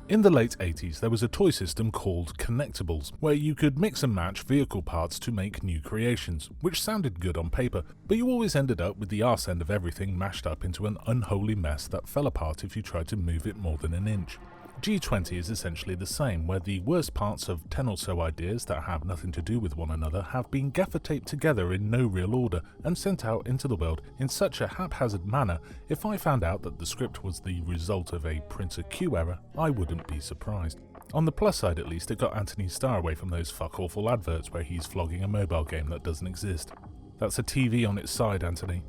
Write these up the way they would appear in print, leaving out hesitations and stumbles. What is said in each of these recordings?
In the late 80s, there was a toy system called Connectables, where you could mix and match vehicle parts to make new creations, which sounded good on paper, but you always ended up with the arse end of everything mashed up into an unholy mess that fell apart if you tried to move it more than an inch. G20 is essentially the same, where the worst parts of 10 or so ideas that have nothing to do with one another have been gaffer taped together in no real order and sent out into the world in such a haphazard manner. If I found out that the script was the result of a printer Q error, I wouldn't be surprised. On the plus side at least, it got Antony Starr away from those fuck-awful adverts where he's flogging a mobile game that doesn't exist. That's a TV on its side, Antony.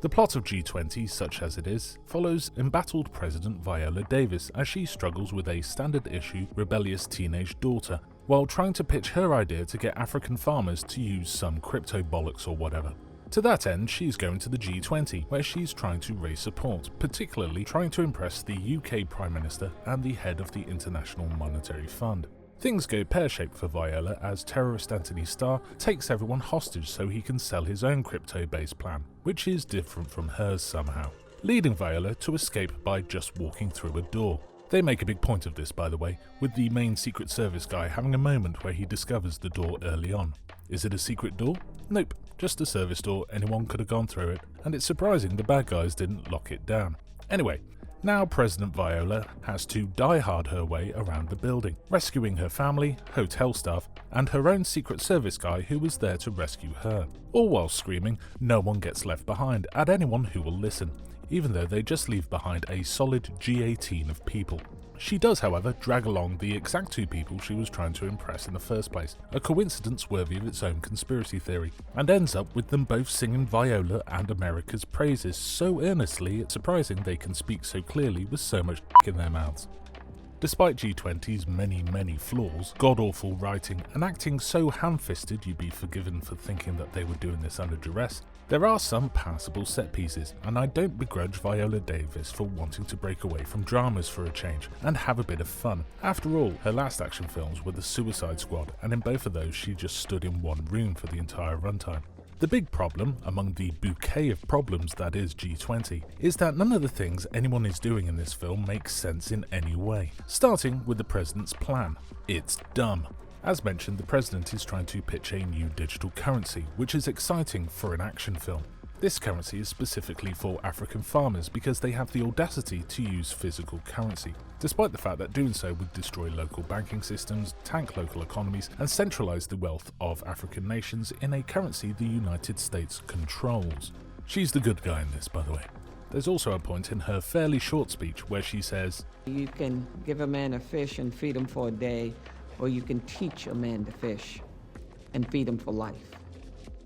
The plot of G20, such as it is, follows embattled President Viola Davis as she struggles with a standard-issue, rebellious teenage daughter, while trying to pitch her idea to get African farmers to use some crypto bollocks or whatever. To that end, she's going to the G20, where she's trying to raise support, particularly trying to impress the UK Prime Minister and the head of the International Monetary Fund. Things go pear-shaped for Viola as terrorist Antony Starr takes everyone hostage so he can sell his own crypto-based plan, which is different from hers somehow, leading Viola to escape by just walking through a door. They make a big point of this, by the way, with the main Secret Service guy having a moment where he discovers the door early on. Is it a secret door? Nope, just a service door, anyone could have gone through it, and it's surprising the bad guys didn't lock it down. Anyway, now President Viola has to die-hard her way around the building, rescuing her family, hotel staff, and her own Secret Service guy who was there to rescue her, all while screaming, "No one gets left behind," at anyone who will listen, even though they just leave behind a solid G18 of people. She does, however, drag along the exact two people she was trying to impress in the first place, a coincidence worthy of its own conspiracy theory, and ends up with them both singing Viola and America's praises so earnestly it's surprising they can speak so clearly with so much in their mouths. Despite G20's many flaws, god-awful writing, and acting so ham-fisted you'd be forgiven for thinking that they were doing this under duress, there are some passable set pieces, and I don't begrudge Viola Davis for wanting to break away from dramas for a change and have a bit of fun. After all, her last action films were The Suicide Squad, and in both of those she just stood in one room for the entire runtime. The big problem, among the bouquet of problems that is G20, is that none of the things anyone is doing in this film makes sense in any way. Starting with the president's plan. It's dumb. As mentioned, the president is trying to pitch a new digital currency, which is exciting for an action film. This currency is specifically for African farmers because they have the audacity to use physical currency, despite the fact that doing so would destroy local banking systems, tank local economies, and centralize the wealth of African nations in a currency the United States controls. She's the good guy in this, by the way. There's also a point in her fairly short speech where she says, "You can give a man a fish and feed him for a day, or you can teach a man to fish and feed him for life."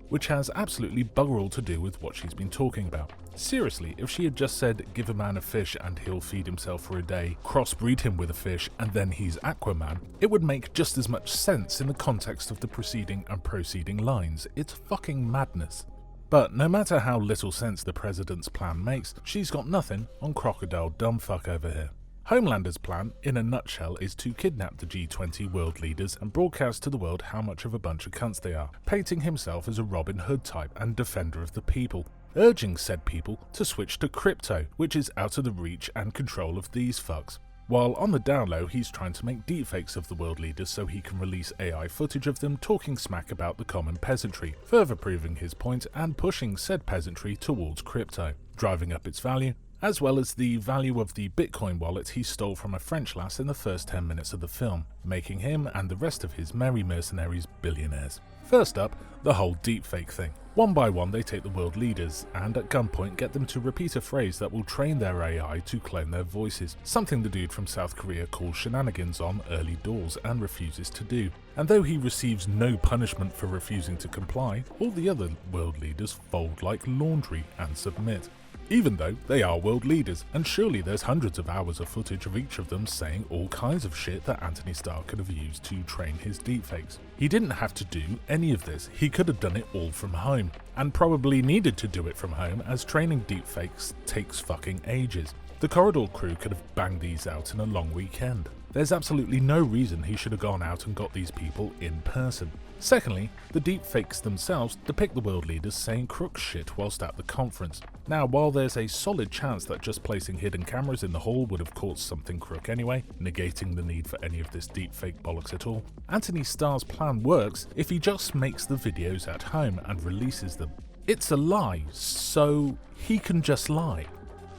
Which has absolutely bugger all to do with what she's been talking about. Seriously, if she had just said, "Give a man a fish and he'll feed himself for a day, crossbreed him with a fish and then he's Aquaman," it would make just as much sense in the context of the preceding and proceeding lines. It's fucking madness. But no matter how little sense the president's plan makes, she's got nothing on crocodile dumbfuck over here. Homelander's plan, in a nutshell, is to kidnap the G20 world leaders and broadcast to the world how much of a bunch of cunts they are, painting himself as a Robin Hood type and defender of the people, urging said people to switch to crypto, which is out of the reach and control of these fucks. While on the down low, he's trying to make deepfakes of the world leaders so he can release AI footage of them talking smack about the common peasantry, further proving his point and pushing said peasantry towards crypto, driving up its value, as well as the value of the Bitcoin wallet he stole from a French lass in the first 10 minutes of the film, making him and the rest of his merry mercenaries billionaires. First up, the whole deepfake thing. One by one they take the world leaders and at gunpoint get them to repeat a phrase that will train their AI to clone their voices, something the dude from South Korea calls shenanigans on early doors and refuses to do. And though he receives no punishment for refusing to comply, all the other world leaders fold like laundry and submit. Even though they are world leaders, and surely there's hundreds of hours of footage of each of them saying all kinds of shit that Antony Starr could have used to train his deepfakes. He didn't have to do any of this, he could have done it all from home, and probably needed to do it from home as training deepfakes takes fucking ages. The Corridor crew could have banged these out in a long weekend. There's absolutely no reason he should have gone out and got these people in person. Secondly, the deepfakes themselves depict the world leaders saying crook shit whilst at the conference. Now, while there's a solid chance that just placing hidden cameras in the hall would have caught something crook anyway, negating the need for any of this deepfake bollocks at all, Antony Starr's plan works if he just makes the videos at home and releases them. It's a lie, so he can just lie.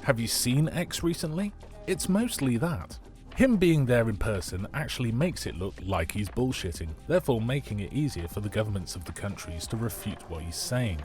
Have you seen X recently? It's mostly that. Him being there in person actually makes it look like he's bullshitting, therefore making it easier for the governments of the countries to refute what he's saying.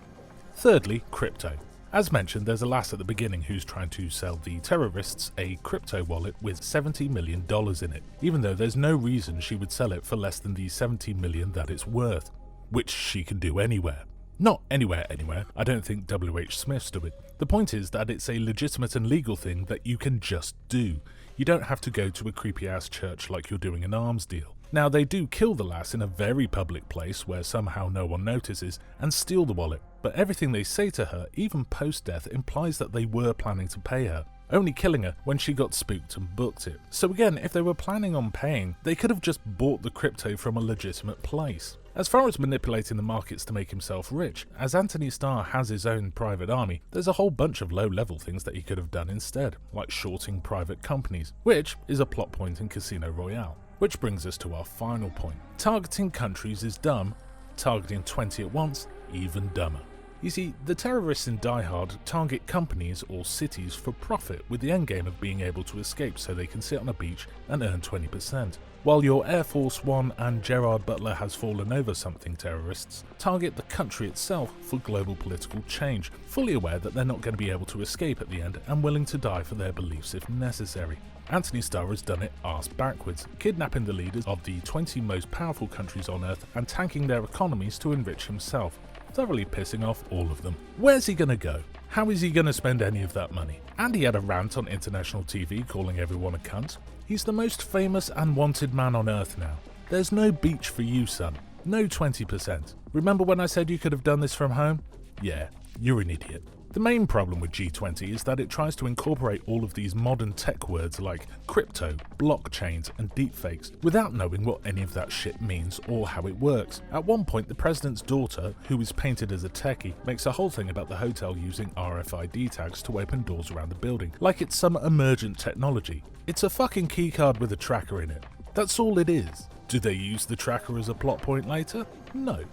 Thirdly, crypto. As mentioned, there's a lass at the beginning who's trying to sell the terrorists a crypto wallet with $70 million in it, even though there's no reason she would sell it for less than the $70 million that it's worth, which she can do anywhere. Not anywhere, I don't think W.H. Smith's do it. The point is that it's a legitimate and legal thing that you can just do. You don't have to go to a creepy ass church like you're doing an arms deal. Now, they do kill the lass in a very public place where somehow no one notices and steal the wallet, but everything they say to her, even post-death, implies that they were planning to pay her, only killing her when she got spooked and booked it. So again, if they were planning on paying, they could have just bought the crypto from a legitimate place. As far as manipulating the markets to make himself rich, as Antony Starr has his own private army, there's a whole bunch of low-level things that he could have done instead, like shorting private companies, which is a plot point in Casino Royale. Which brings us to our final point. Targeting countries is dumb, targeting 20 at once, even dumber. You see, the terrorists in Die Hard target companies or cities for profit with the endgame of being able to escape so they can sit on a beach and earn 20%. While your Air Force One and Gerard Butler has fallen over something terrorists target the country itself for global political change, fully aware that they're not going to be able to escape at the end and willing to die for their beliefs if necessary. Antony Starr has done it arse backwards, kidnapping the leaders of the 20 most powerful countries on Earth and tanking their economies to enrich himself, thoroughly pissing off all of them. Where's he gonna go? How is he gonna spend any of that money? And he had a rant on international TV calling everyone a cunt. He's the most famous and wanted man on Earth now. There's no beach for you, son. No 20%. Remember when I said you could have done this from home? Yeah, you're an idiot. The main problem with G20 is that it tries to incorporate all of these modern tech words like crypto, blockchains, and deepfakes without knowing what any of that shit means or how it works. At one point, the president's daughter, who is painted as a techie, makes a whole thing about the hotel using RFID tags to open doors around the building, like it's some emergent technology. It's a fucking keycard with a tracker in it. That's all it is. Do they use the tracker as a plot point later? No.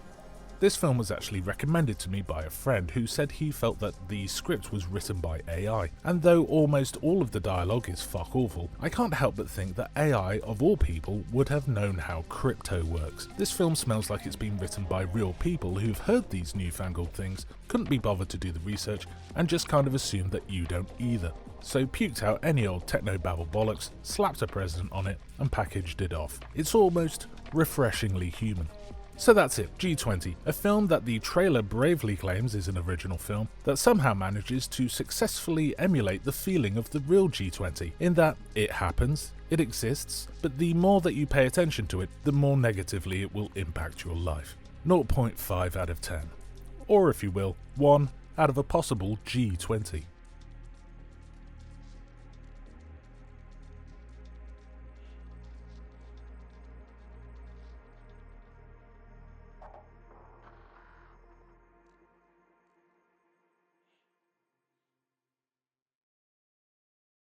This film was actually recommended to me by a friend who said he felt that the script was written by AI, and though almost all of the dialogue is fuck awful, I can't help but think that AI, of all people, would have known how crypto works. This film smells like it's been written by real people who've heard these newfangled things, couldn't be bothered to do the research, and just kind of assumed that you don't either. So puked out any old techno-babble bollocks, slapped a president on it, and packaged it off. It's almost refreshingly human. So that's it, G20, a film that the trailer bravely claims is an original film that somehow manages to successfully emulate the feeling of the real G20, in that it happens, it exists, but the more that you pay attention to it, the more negatively it will impact your life. 0.5 out of 10. Or if you will, 1 out of a possible G20.